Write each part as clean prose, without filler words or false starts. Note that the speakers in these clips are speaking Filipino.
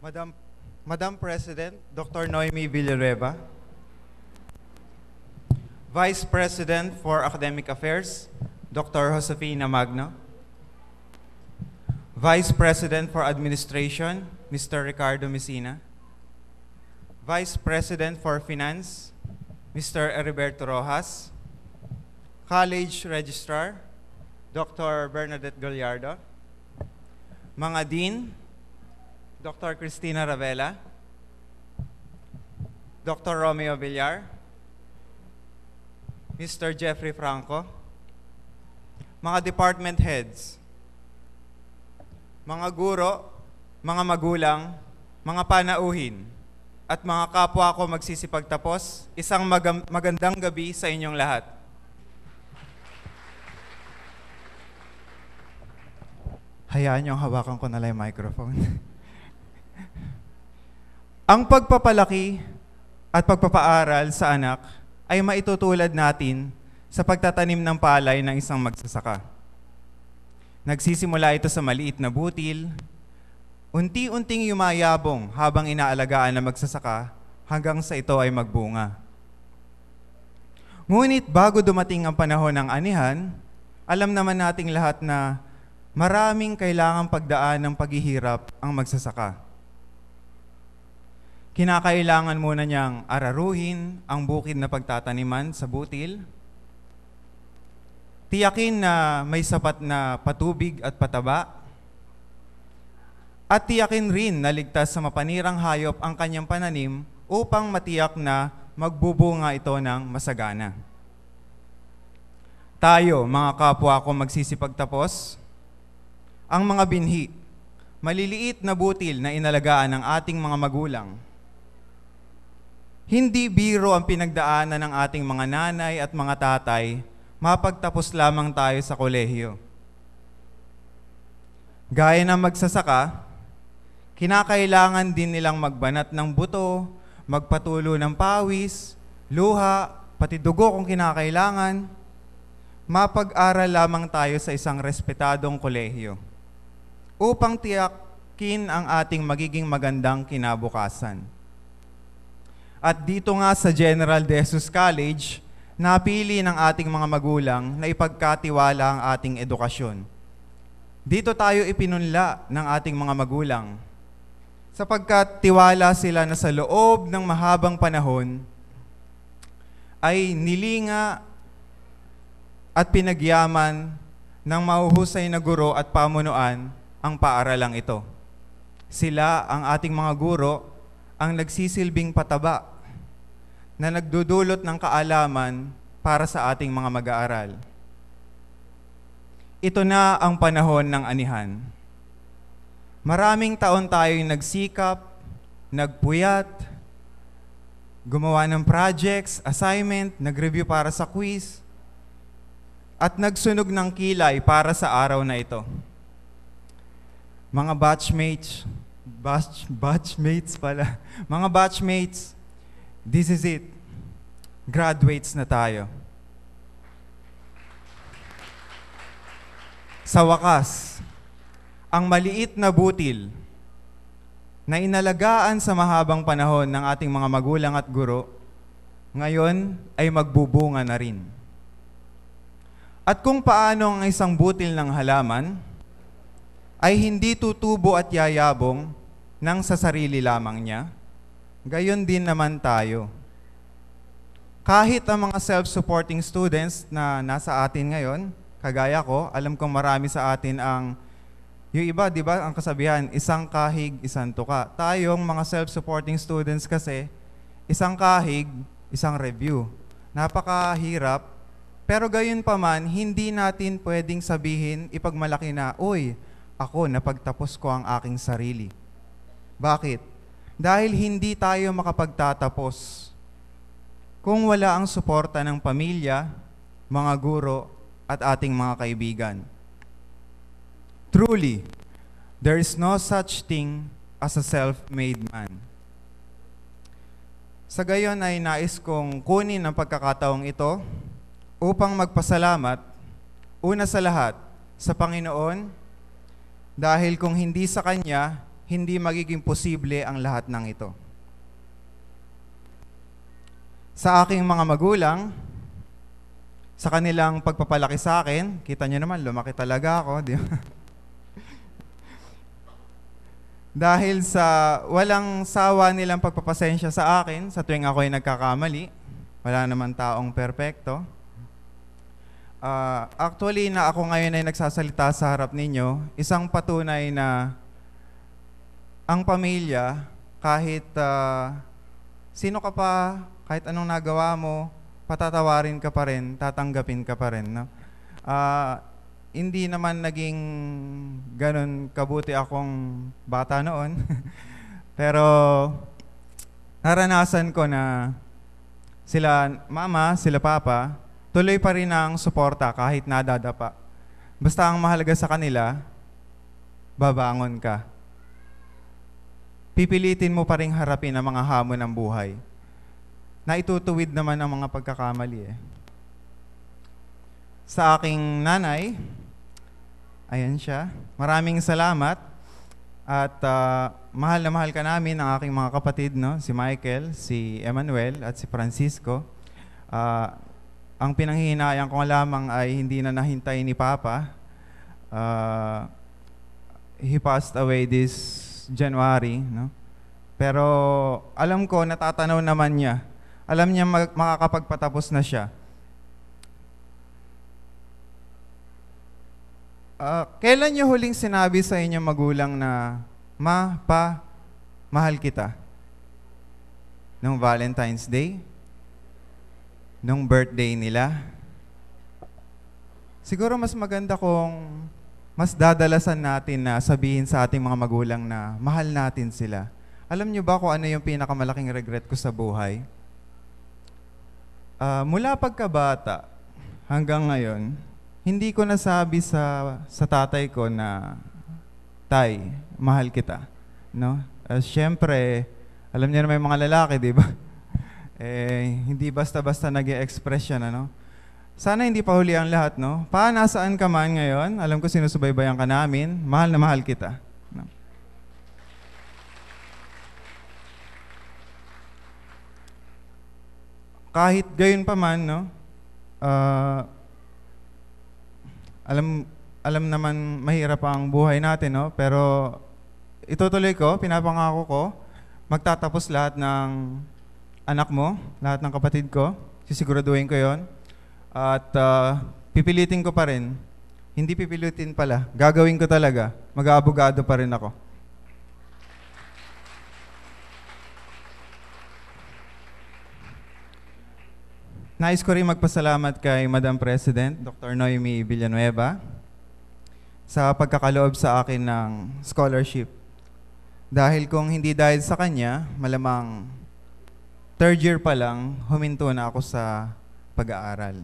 Madam, Madam President, Dr. Noemi Villanueva, Vice President for Academic Affairs, Dr. Josefina Magno, Vice President for Administration, Mr. Ricardo Messina, Vice President for Finance, Mr. Heriberto Rojas, College Registrar, Dr. Bernadette Gallardo, mga Dean, Dr. Cristina Ravela, Dr. Romeo Villar, Mr. Jeffrey Franco, mga department heads, mga guro, mga magulang, mga panauhin, at mga kapwa ko magsisipagtapos, isang magandang gabi sa inyong lahat. Hayaan niyong hawakan ko na lang yung microphone. Ang pagpapalaki at pagpapaaral sa anak ay maitutulad natin sa pagtatanim ng palay ng isang magsasaka. Nagsisimula ito sa maliit na butil, unti-unting yumayabong habang inaalagaan ng magsasaka hanggang sa ito ay magbunga. Ngunit bago dumating ang panahon ng anihan, alam naman nating lahat na maraming kailangang pagdaan ng paghihirap ang magsasaka. Kinakailangan muna niyang araruhin ang bukid na pagtataniman sa butil, tiyakin na may sapat na patubig at pataba, at tiyakin rin na ligtas sa mapanirang hayop ang kanyang pananim upang matiyak na magbubunga ito ng masagana. Tayo, mga kapwa ko magsisipagtapos, ang mga binhi, maliliit na butil na inalagaan ng ating mga magulang. Hindi biro ang pinagdaanan ng ating mga nanay at mga tatay, mapagtapos lamang tayo sa kolehiyo. Gaya ng magsasaka, kinakailangan din nilang magbanat ng buto, magpatulo ng pawis, luha, pati dugo kung kinakailangan. Mapag-aral lamang tayo sa isang respetadong kolehiyo upang tiyakin ang ating magiging magandang kinabukasan. At dito nga sa General De Jesus College, napili ng ating mga magulang na ipagkatiwala ang ating edukasyon. Dito tayo ipinunla ng ating mga magulang, sapagkat tiwala sila na sa loob ng mahabang panahon ay nilinga at pinagyaman ng mahuhusay na guro at pamunuan ang paaralang ito. Sila, ang ating mga guro, ang nagsisilbing pataba na nagdudulot ng kaalaman para sa ating mga mag-aaral. Ito na ang panahon ng anihan. Maraming taon tayong nagsikap, nagpuyat, gumawa ng projects, assignment, nag-review para sa quiz, at nagsunog ng kilay para sa araw na ito. Mga batchmates, this is it. Graduates na tayo. Sa wakas, ang maliit na butil na inalagaan sa mahabang panahon ng ating mga magulang at guro, ngayon ay magbubunga na rin. At kung paano ang isang butil ng halaman ay hindi tutubo at yayabong nang sa sarili lamang niya, gayon din naman tayo. Kahit ang mga self-supporting students na nasa atin ngayon, kagaya ko, alam kong marami sa atin yung iba, di ba, ang kasabihan, isang kahig, isang tuka. Tayong mga self-supporting students kasi, isang kahig, isang review. Napakahirap, pero gayon pa man, hindi natin pwedeng sabihin, ipagmalaki na, uy, ako, napagtapos ko ang aking sarili. Bakit? Dahil hindi tayo makapagtatapos kung wala ang suporta ng pamilya, mga guro, at ating mga kaibigan. Truly, there is no such thing as a self-made man. Sa gayon ay nais kong kunin ang pagkakataong ito upang magpasalamat, una sa lahat, sa Panginoon, dahil kung hindi sa Kanya, hindi magiging posible ang lahat ng ito. Sa aking mga magulang, sa kanilang pagpapalaki sa akin, kita nyo naman, lumaki talaga ako, di ba? Dahil sa walang sawa nilang pagpapasensya sa akin, sa tuwing ako'y nagkakamali, wala naman taong perpekto. Actually, na ako ngayon ay nagsasalita sa harap ninyo, isang patunay na ang pamilya, kahit sino ka pa, kahit anong nagawa mo, patatawarin ka pa rin, tatanggapin ka pa rin. No? Hindi naman naging ganun kabuti akong bata noon. Pero naranasan ko na sila mama, sila papa, tuloy pa rin ang suporta kahit nadadapa. Basta ang mahalaga sa kanila, babangon ka. Pipilitin mo pa rin harapin ang mga hamon ng buhay. Naitutuwid naman ang mga pagkakamali. Sa aking nanay, ayan siya. Maraming salamat at mahal na mahal ka namin ang aking mga kapatid, no? Si Michael, si Emmanuel at si Francisco. Ang pinanghihinayan ko lamang ay hindi na nahintay ni Papa. He passed away this January, no? Pero alam ko, natatanaw naman niya. Alam niya makakapagpatapos na siya. Kailan niyo huling sinabi sa inyong magulang na, Ma, Pa, mahal kita? Nung Valentine's Day? Nung birthday nila? Siguro mas maganda kung mas dadalasan natin na sabihin sa ating mga magulang na mahal natin sila. Alam niyo ba kung ano yung pinakamalaking regret ko sa buhay? Mula pagkabata hanggang ngayon, hindi ko nasabi sa tatay ko na, Tay, mahal kita. No? Siyempre, alam niyo na may mga lalaki, di ba? Hindi basta-basta nag-e-express yan, ano? Sana hindi pa huli ang lahat, no? Pa, nasaan ka man ngayon? Alam ko sinusubaybayan ka namin. Mahal na mahal kita. No? Kahit gayon pa man, no? Alam naman mahirap ang buhay natin, no? Pero itutuloy ko, pinapangako ko, magtatapos lahat ng anak mo, lahat ng kapatid ko, sisiguraduhin ko yon. At pipilitin ko pa rin, hindi pipilitin pala, gagawin ko talaga, mag-aabogado pa rin ako. Nais ko rin magpasalamat kay Madam President, Dr. Noemi Villanueva, sa pagkakaloob sa akin ng scholarship. Dahil kung hindi dahil sa kanya, malamang third year pa lang, huminto na ako sa pag-aaral.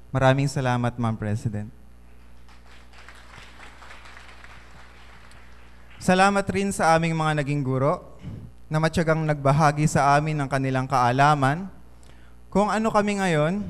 Maraming salamat, Ma'am President. Salamat rin sa aming mga naging guro na matyagang nagbahagi sa amin ng kanilang kaalaman. Kung ano kami ngayon,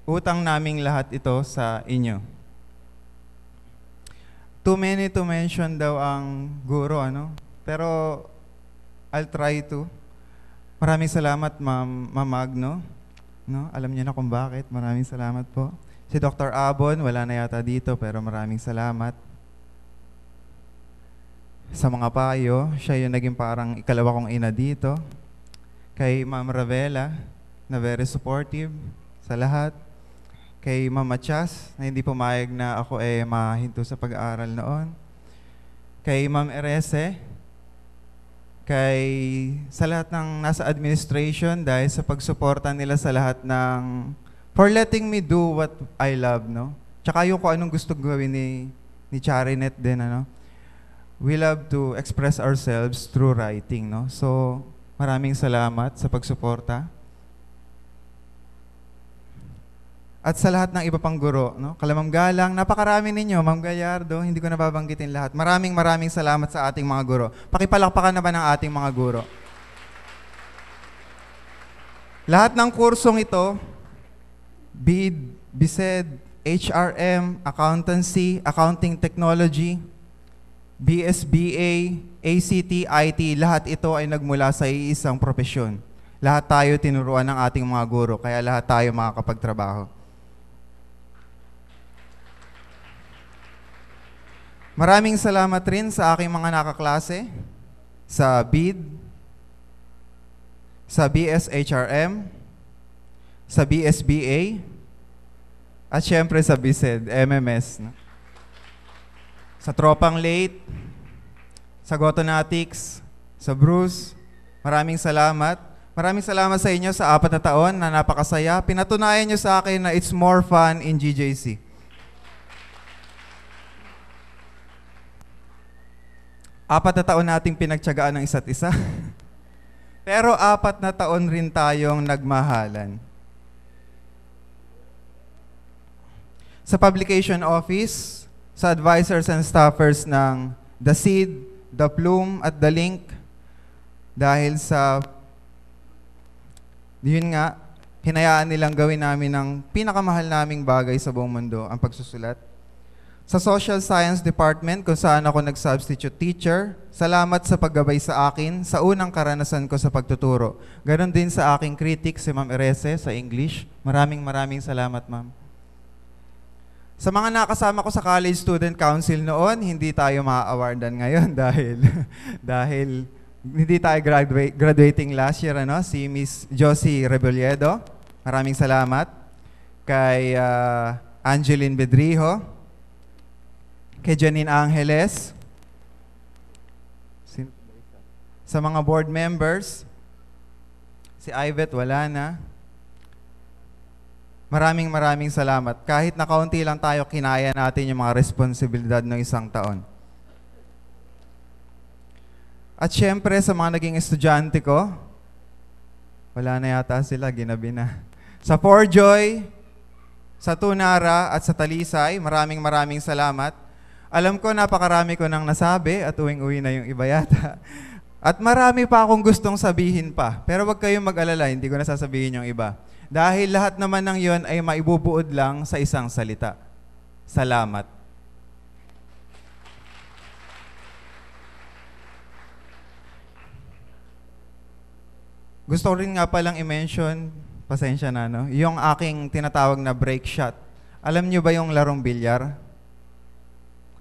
utang naming lahat ito sa inyo. Too many to mention daw ang guro, ano? Pero I'll try to. Maraming salamat, Ma'am Magno. No? Alam niyo na kung bakit. Maraming salamat po. Si Dr. Abon, wala na yata dito, pero maraming salamat. Sa mga payo, siya yung naging parang ikalawa kong ina dito. Kay Ma'am Ravela, na very supportive sa lahat. Kay Mama Chas, na hindi pumayag na ako mahinto sa pag-aaral noon. Kay Ma'am Erese, sa lahat ng nasa administration dahil sa pagsuporta nila sa lahat ng, for letting me do what I love, no? Tsaka yung kung anong gusto gawin ni Charinet din, ano? We love to express ourselves through writing, no? So, maraming salamat sa pagsuporta. At sa lahat ng iba pang guro, no? Kalamam Galang, napakarami ninyo, Ma'am Gallardo, hindi ko nababanggitin lahat. Maraming salamat sa ating mga guro. Pakipalakpakan naman ang ating mga guro. Lahat ng kursong ito, BID, BSED, HRM, Accountancy, Accounting Technology, BSBA, ACT, IT, lahat ito ay nagmula sa iisang propesyon. Lahat tayo tinuruan ng ating mga guro, kaya lahat tayo makakapagtrabaho. Maraming salamat rin sa aking mga nakaklase, sa BID, sa BSHRM, sa BSBA, at syempre sa BSED, MMS. No? Sa Tropang Late, sa Gotonatics, sa Bruce, maraming salamat. Maraming salamat sa inyo sa 4 na taon na napakasaya. Pinatunayan nyo sa akin na it's more fun in GJC. 4 na taon nating pinagtiyagaan ng isa't isa. Pero 4 na taon rin tayong nagmahalan. Sa publication office, sa advisors and staffers ng The Seed, The Plume, at The Link, dahil sa, yun nga, hinayaan nilang gawin namin ng pinakamahal naming bagay sa buong mundo, ang pagsusulat. Sa Social Science Department, kung saan ako nag-substitute teacher, salamat sa paggabay sa akin sa unang karanasan ko sa pagtuturo. Ganon din sa aking critic, si Ma'am Erese, sa English. Maraming salamat, Ma'am. Sa mga nakasama ko sa College Student Council noon, hindi tayo ma-awardan ngayon dahil hindi tayo graduating last year, si Miss Josie Rebelledo. Maraming salamat. Kay Angeline Bedrijo, kay Janine Angeles, sa mga board members, si Ivet wala na. Maraming salamat. Kahit na kaunti lang tayo, kinaya natin yung mga responsibilidad ng isang taon. At syempre, sa mga naging estudyante ko, wala na yata sila, ginabi na. Sa Forjoy, sa Tunara, at sa Talisay, maraming salamat. Alam ko, napakarami ko nang nasabi at uwing-uwi na yung iba yata. At marami pa akong gustong sabihin pa. Pero wag kayong mag-alala, hindi ko na sasabihin yung iba. Dahil lahat naman ng yon ay maibubuod lang sa isang salita. Salamat. Gusto ko rin nga palang i-mention, pasensya na, no? Yung aking tinatawag na break shot. Alam nyo ba yung larong bilyar?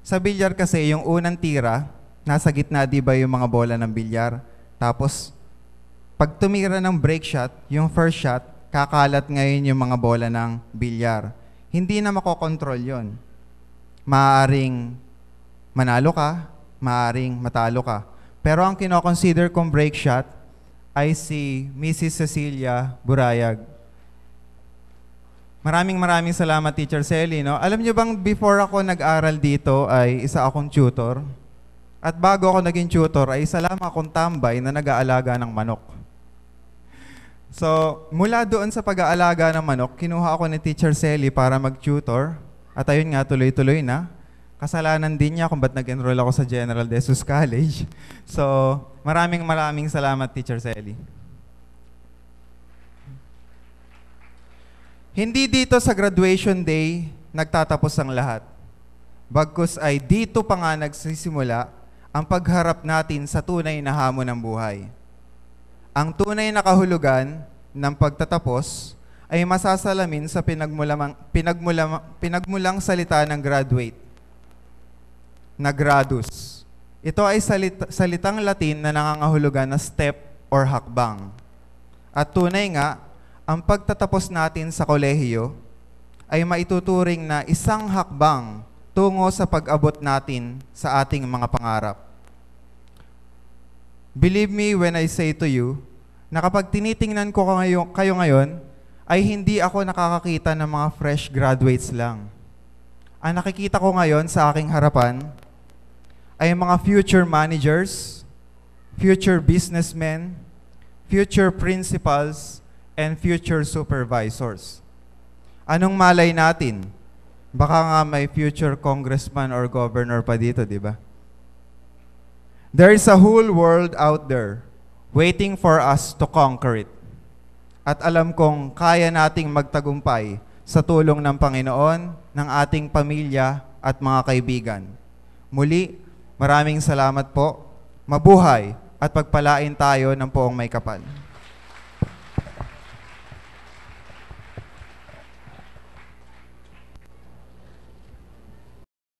Sa bilyar kasi, yung unang tira, nasa gitna, di ba yung mga bola ng bilyar? Tapos, pag tumira ng break shot, yung first shot, kakalat ngayon yung mga bola ng bilyar. Hindi na makokontrol yon. Maaring manalo ka, maaring matalo ka. Pero ang kinoconsider kong break shot ay si Mrs. Cecilia Burayag. Maraming salamat, Teacher Selly. No? Alam niyo bang before ako nag-aral dito ay isa akong tutor? At bago ako naging tutor ay isa lamang akong tambay na nag-aalaga ng manok. So, mula doon sa pag-aalaga ng manok, kinuha ako ni Teacher Selly para mag-tutor. At ayun nga, tuloy-tuloy na. Kasalanan din niya kung ba't nag-enroll ako sa General De Jesus College. So, maraming salamat, Teacher Selly. Hindi dito sa graduation day nagtatapos ang lahat. Bagkus ay dito pa nga nagsisimula ang pagharap natin sa tunay na hamon ng buhay. Ang tunay na kahulugan ng pagtatapos ay masasalamin sa pinagmulang salita ng graduate, na gradus. Ito ay salitang Latin na nangangahulugan na step or hakbang. At tunay nga, ang pagtatapos natin sa kolehiyo ay maituturing na isang hakbang tungo sa pag-abot natin sa ating mga pangarap. Believe me when I say to you, na kapag tinitingnan ko kayo ngayon, ay hindi ako nakakakita ng mga fresh graduates lang. Ang nakikita ko ngayon sa aking harapan ay mga future managers, future businessmen, future principals, and future supervisors. Anong malay natin? Baka nga may future congressman or governor pa dito, di ba? There is a whole world out there waiting for us to conquer it. At alam kong kaya nating magtagumpay sa tulong ng Panginoon, ng ating pamilya at mga kaibigan. Muli, Maraming salamat po. Mabuhay at pagpalain tayo ng poong may kapal.